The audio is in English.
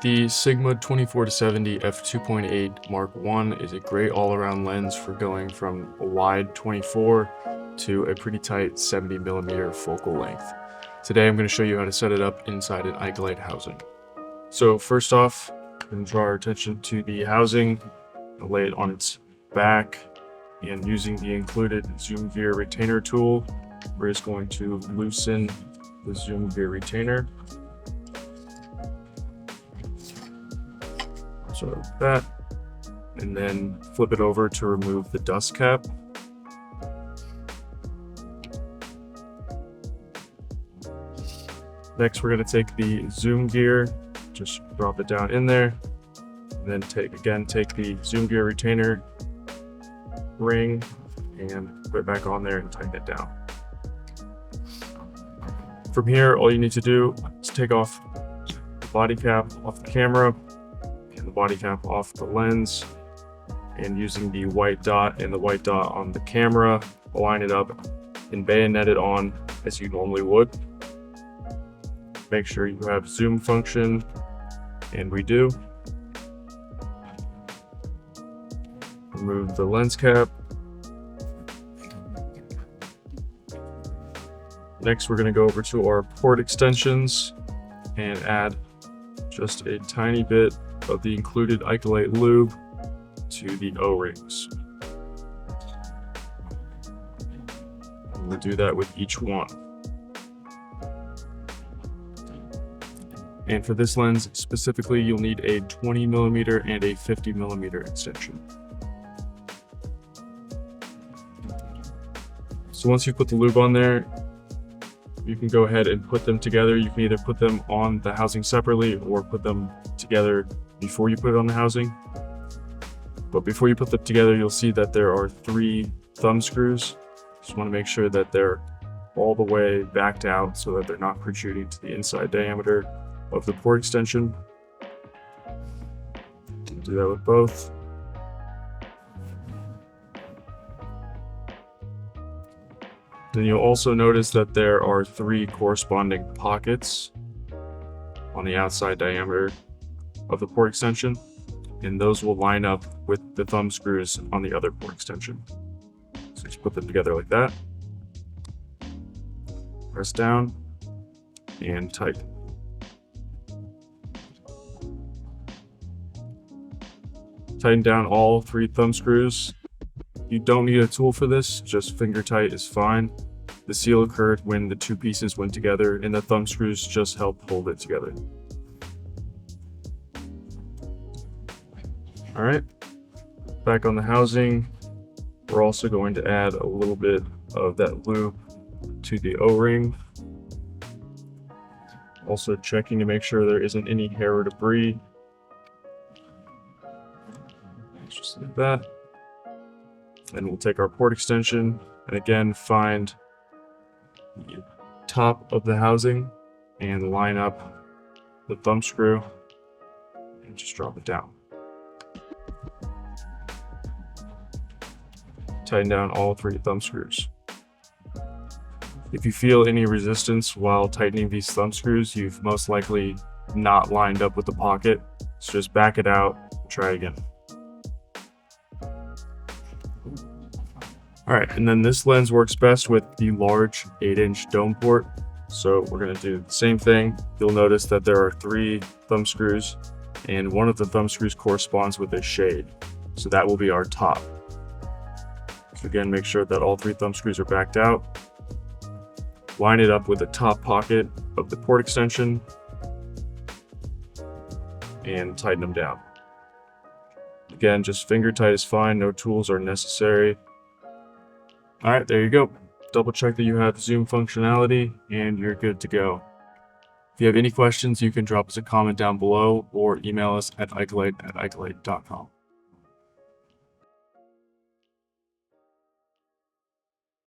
The Sigma 24-70 f2.8 Mark I is a great all-around lens for going from a wide 24 to a pretty tight 70mm focal length. Today I'm going to show you how to set it up inside an Ikelite housing. So first off, we're going to draw our attention to the housing, lay it on its back, and using the included zoom gear retainer tool, we're just going to loosen the zoom gear retainer. So like that, and then flip it over to remove the dust cap. Next, we're going to take the zoom gear, just drop it down in there, and then take the zoom gear retainer ring and put it back on there and tighten it down. From here, all you need to do is take off the body cap off the camera and the body cap off the lens, and using the white dot and the white dot on the camera, align it up and bayonet it on as you normally would. Make sure you have zoom function, and we do. Remove the lens cap. Next, we're going to go over to our port extensions and add just a tiny bit of the included Ikelite lube to the O-rings. We'll do that with each one. And for this lens specifically, you'll need a 20mm and a 50mm extension. So once you put the lube on there, you can go ahead and put them together. You can either put them on the housing separately or put them together before you put it on the housing. But before you put them together, you'll see that there are 3 thumb screws. Just want to make sure that they're all the way backed out so that they're not protruding to the inside diameter of the port extension. Do that with both. Then you'll also notice that there are 3 corresponding pockets on the outside diameter of the port extension, and those will line up with the thumb screws on the other port extension. So just put them together like that. Press down and tighten. Tighten down all 3 thumb screws. You don't need a tool for this, just finger tight is fine. The seal occurred when the 2 pieces went together, and the thumb screws just help hold it together. Alright, back on the housing, we're also going to add a little bit of that lube to the O-ring. Also checking to make sure there isn't any hair or debris. Just like that. And we'll take our port extension and again find the top of the housing and line up the thumb screw and just drop it down. Tighten down all 3 thumb screws. If you feel any resistance while tightening these thumb screws, you've most likely not lined up with the pocket. So just back it out and try again. Alright, and then this lens works best with the large 8-inch dome port. So we're going to do the same thing. You'll notice that there are 3 thumb screws, and one of the thumb screws corresponds with a shade. So that will be our top. So again, make sure that all 3 thumb screws are backed out. Line it up with the top pocket of the port extension and tighten them down. Again, just finger tight is fine, no tools are necessary. Alright, there you go. Double check that you have zoom functionality and you're good to go. If you have any questions, you can drop us a comment down below or email us at ikelite@ikelite.com.